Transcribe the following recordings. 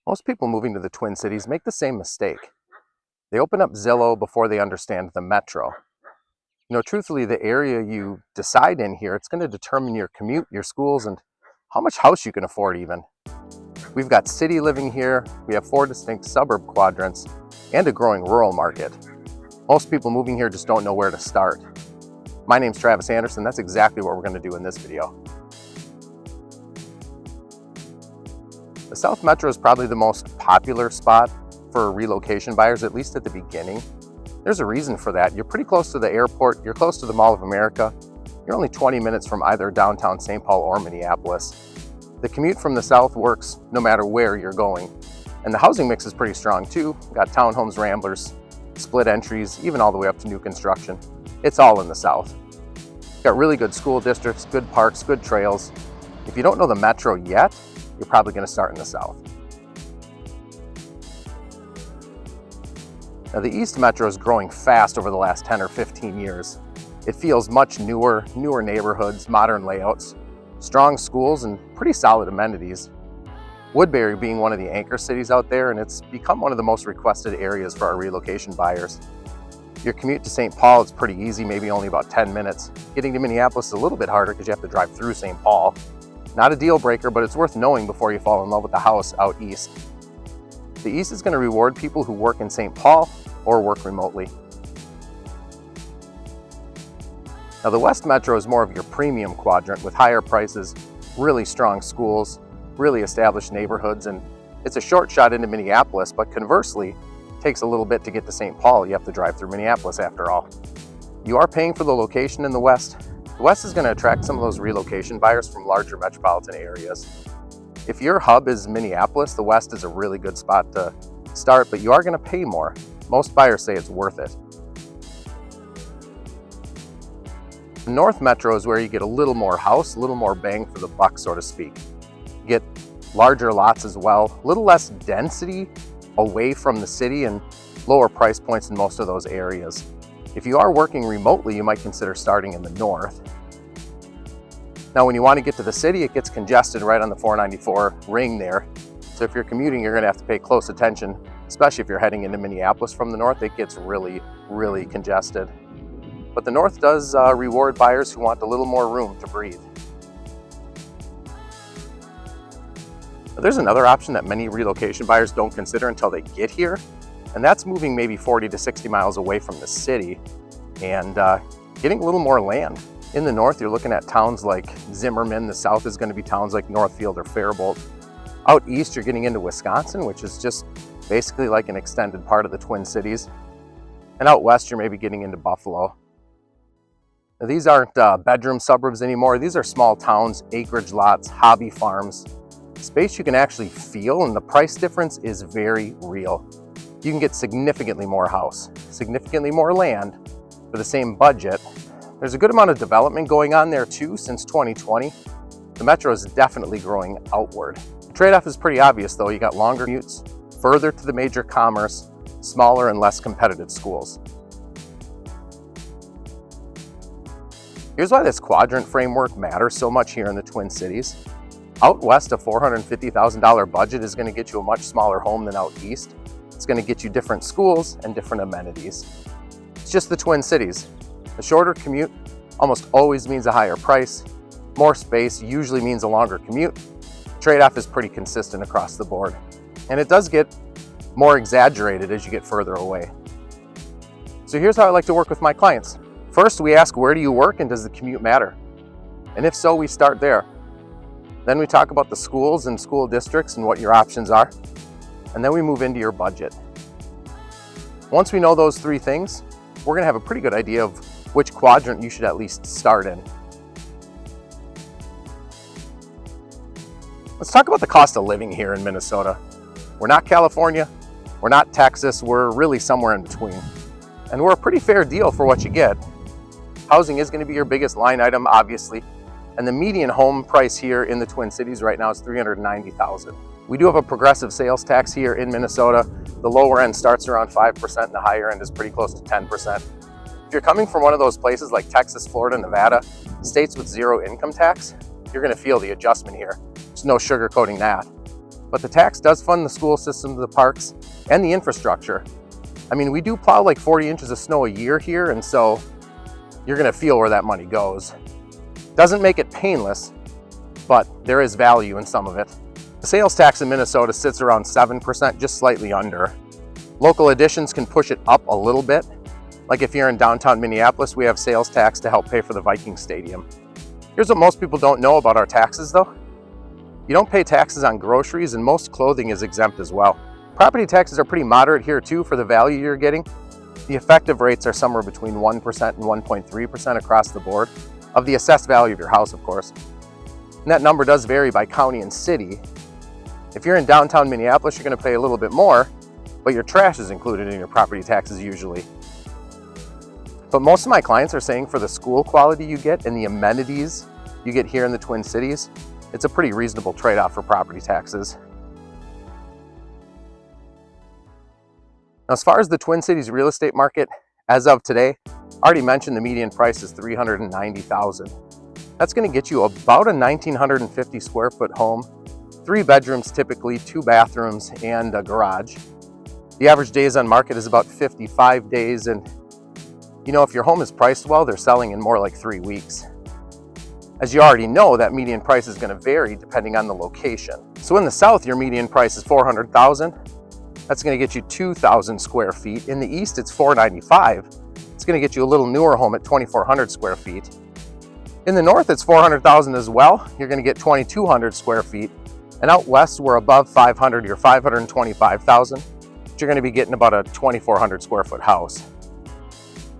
Most people moving to the Twin Cities make the same mistake. They open up Zillow before they understand the metro. Truthfully, the area you decide in here, it's going to determine your commute, your schools, and how much house you can afford even. We've got city living here, we have 4 distinct suburb quadrants, and a growing rural market. Most people moving here just don't know where to start. My name's Travis Anderson. That's exactly what we're going to do in this video. The South Metro is probably the most popular spot for relocation buyers, at least at the beginning. There's a reason for that. You're pretty close to the airport, you're close to the Mall of America, you're only 20 minutes from either downtown St. Paul or Minneapolis. The commute from the south works no matter where you're going. And the housing mix is pretty strong too. We've got townhomes, ramblers, split entries, even all the way up to new construction. It's all in the south. We've got really good school districts, good parks, good trails. If you don't know the metro yet, you're probably going to start in the south. Now, the East Metro is growing fast over the last 10 or 15 years. It feels much newer neighborhoods, modern layouts, strong schools, and pretty solid amenities. Woodbury being one of the anchor cities out there, and it's become one of the most requested areas for our relocation buyers. Your commute to St. Paul is pretty easy, maybe only about 10 minutes. Getting to Minneapolis is a little bit harder because you have to drive through St. Paul. Not a deal breaker, but it's worth knowing before you fall in love with the house out east. The East is going to reward people who work in St. Paul or work remotely. Now, the West Metro is more of your premium quadrant with higher prices, really strong schools, really established neighborhoods, and it's a short shot into Minneapolis, but conversely, it takes a little bit to get to St. Paul. You have to drive through Minneapolis after all. You are paying for the location in the West. The West is going to attract some of those relocation buyers from larger metropolitan areas. If your hub is Minneapolis, the West is a really good spot to start, but you are going to pay more. Most buyers say it's worth it. The North Metro is where you get a little more house, a little more bang for the buck, so to speak. You get larger lots as well, a little less density away from the city, and lower price points in most of those areas. If you are working remotely, you might consider starting in the north. Now, when you want to get to the city, it gets congested right on the 494 ring there. So if you're commuting, you're going to have to pay close attention, especially if you're heading into Minneapolis from the north. It gets really, really congested. But the north does reward buyers who want a little more room to breathe. Now, there's another option that many relocation buyers don't consider until they get here, and that's moving maybe 40 to 60 miles away from the city and getting a little more land. In the north, you're looking at towns like Zimmerman. The south is going to be towns like Northfield or Faribault. Out east, you're getting into Wisconsin, which is just basically like an extended part of the Twin Cities. And out west, you're maybe getting into Buffalo. Now, these aren't bedroom suburbs anymore. These are small towns, acreage lots, hobby farms. Space you can actually feel, and the price difference is very real. You can get significantly more house, significantly more land for the same budget. There's a good amount of development going on there too since 2020. The metro is definitely growing outward. The trade-off is pretty obvious though. You got longer commutes, further to the major commerce, smaller and less competitive schools. Here's why this quadrant framework matters so much here in the Twin Cities. Out west, a $450,000 budget is going to get you a much smaller home than out east. It's going to get you different schools and different amenities. It's just the Twin Cities. A shorter commute almost always means a higher price. More space usually means a longer commute. Trade-off is pretty consistent across the board. And it does get more exaggerated as you get further away. So here's how I like to work with my clients. First, we ask, where do you work and does the commute matter? And if so, we start there. Then we talk about the schools and school districts and what your options are. And then we move into your budget. Once we know those 3 things, we're going to have a pretty good idea of which quadrant you should at least start in. Let's talk about the cost of living here in Minnesota. We're not California, we're not Texas, we're really somewhere in between. And we're a pretty fair deal for what you get. Housing is going to be your biggest line item, obviously. And the median home price here in the Twin Cities right now is $390,000. We do have a progressive sales tax here in Minnesota. The lower end starts around 5% and the higher end is pretty close to 10%. If you're coming from one of those places like Texas, Florida, Nevada, states with zero income tax, you're going to feel the adjustment here. There's no sugarcoating that. but the tax does fund the school system, the parks, and the infrastructure. I mean, we do plow like 40 inches of snow a year here, and so you're gonna feel where that money goes. Doesn't make it painless, but there is value in some of it. The sales tax in Minnesota sits around 7%, just slightly under. Local additions can push it up a little bit. Like if you're in downtown Minneapolis, we have sales tax to help pay for the Viking Stadium. Here's what most people don't know about our taxes though. You don't pay taxes on groceries, and most clothing is exempt as well. Property taxes are pretty moderate here too for the value you're getting. The effective rates are somewhere between 1% and 1.3% across the board, of the assessed value of your house, of course. And that number does vary by county and city. If you're in downtown Minneapolis, you're gonna pay a little bit more, but your trash is included in your property taxes usually. But most of my clients are saying for the school quality you get and the amenities you get here in the Twin Cities, it's a pretty reasonable trade-off for property taxes. Now, as far as the Twin Cities real estate market, as of today, I already mentioned the median price is $390,000. That's gonna get you about a 1,950 square foot home, 3 bedrooms typically, 2 bathrooms, and a garage. The average days on market is about 55 days, and you know, if your home is priced well, they're selling in more like 3 weeks. As you already know, that median price is gonna vary depending on the location. So in the south, your median price is $400,000. That's gonna get you 2,000 square feet. In the east, it's $495,000. It's gonna get you a little newer home at 2,400 square feet. In the north, it's $400,000 as well. You're gonna get 2,200 square feet. And out west, we're above 500, you're 525,000. You're gonna be getting about a 2,400 square foot house.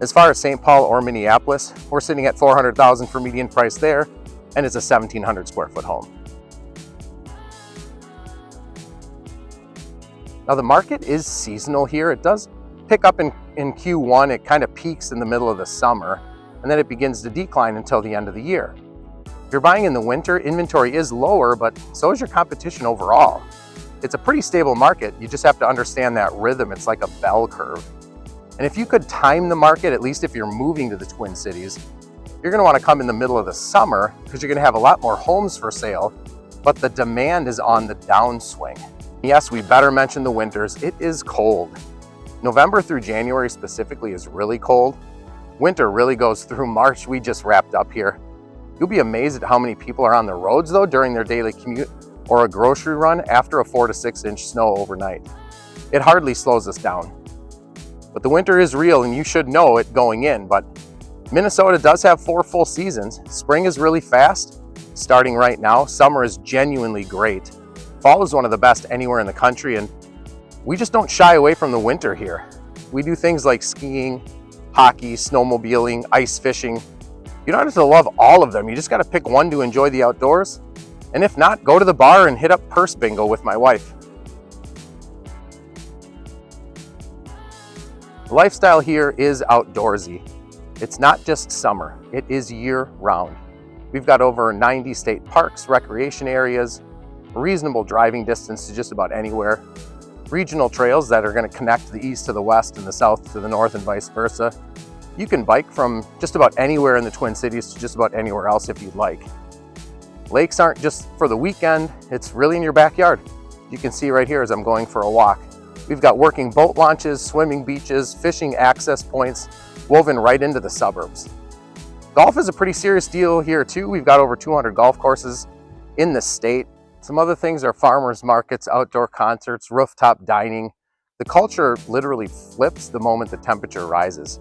As far as St. Paul or Minneapolis, we're sitting at $400,000 for median price there, and it's a 1,700 square foot home. Now the market is seasonal here. It does pick up in Q1. It kind of peaks in the middle of the summer, and then it begins to decline until the end of the year. If you're buying in the winter, inventory is lower, but so is your competition overall. It's a pretty stable market. You just have to understand that rhythm. It's like a bell curve. And if you could time the market, at least if you're moving to the Twin Cities, you're gonna wanna come in the middle of the summer because you're gonna have a lot more homes for sale, but the demand is on the downswing. Yes, we better mention the winters. It is cold. November through January specifically is really cold. Winter really goes through March. We just wrapped up here. You'll be amazed at how many people are on the roads though during their daily commute or a grocery run after a 4 to 6 inch snow overnight. It hardly slows us down. But the winter is real, and you should know it going in. But Minnesota does have 4 full seasons. Spring is really fast, starting right now. Summer is genuinely great. Fall is one of the best anywhere in the country, and we just don't shy away from the winter here. We do things like skiing, hockey, snowmobiling, ice fishing. You don't have to love all of them. You just got to pick one to enjoy the outdoors. And if not, go to the bar and hit up purse bingo with my wife. The lifestyle here is outdoorsy. It's not just summer, it is year-round. We've got over 90 state parks, recreation areas, reasonable driving distance to just about anywhere, regional trails that are going to connect the east to the west and the south to the north and vice versa. You can bike from just about anywhere in the Twin Cities to just about anywhere else if you'd like. Lakes aren't just for the weekend, it's really in your backyard. You can see right here as I'm going for a walk. We've got working boat launches, swimming beaches, fishing access points, woven right into the suburbs. Golf is a pretty serious deal here too. We've got over 200 golf courses in the state. Some other things are farmers markets, outdoor concerts, rooftop dining. The culture literally flips the moment the temperature rises.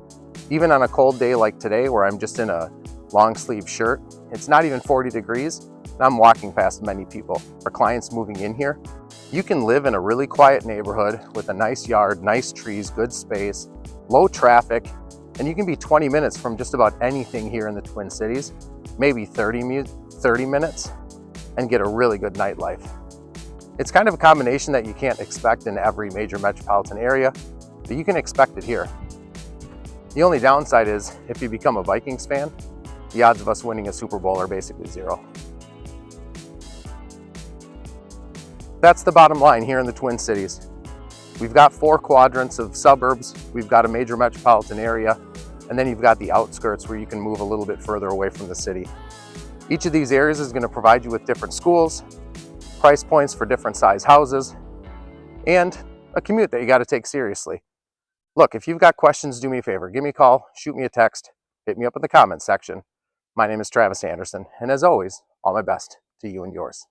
Even on a cold day like today, where I'm just in a long sleeve shirt, it's not even 40 degrees, and I'm walking past many people. Our clients moving in here, you can live in a really quiet neighborhood with a nice yard, nice trees, good space, low traffic, and you can be 20 minutes from just about anything here in the Twin Cities, maybe 30 minutes, and get a really good nightlife. It's kind of a combination that you can't expect in every major metropolitan area, but you can expect it here. The only downside is if you become a Vikings fan, the odds of us winning a Super Bowl are basically zero. That's the bottom line here in the Twin Cities. We've got 4 quadrants of suburbs, we've got a major metropolitan area, and then you've got the outskirts where you can move a little bit further away from the city. Each of these areas is going to provide you with different schools, price points for different size houses, and a commute that you got to take seriously. Look, if you've got questions, do me a favor. Give me a call, shoot me a text, hit me up in the comments section. My name is Travis Anderson, and as always, all my best to you and yours.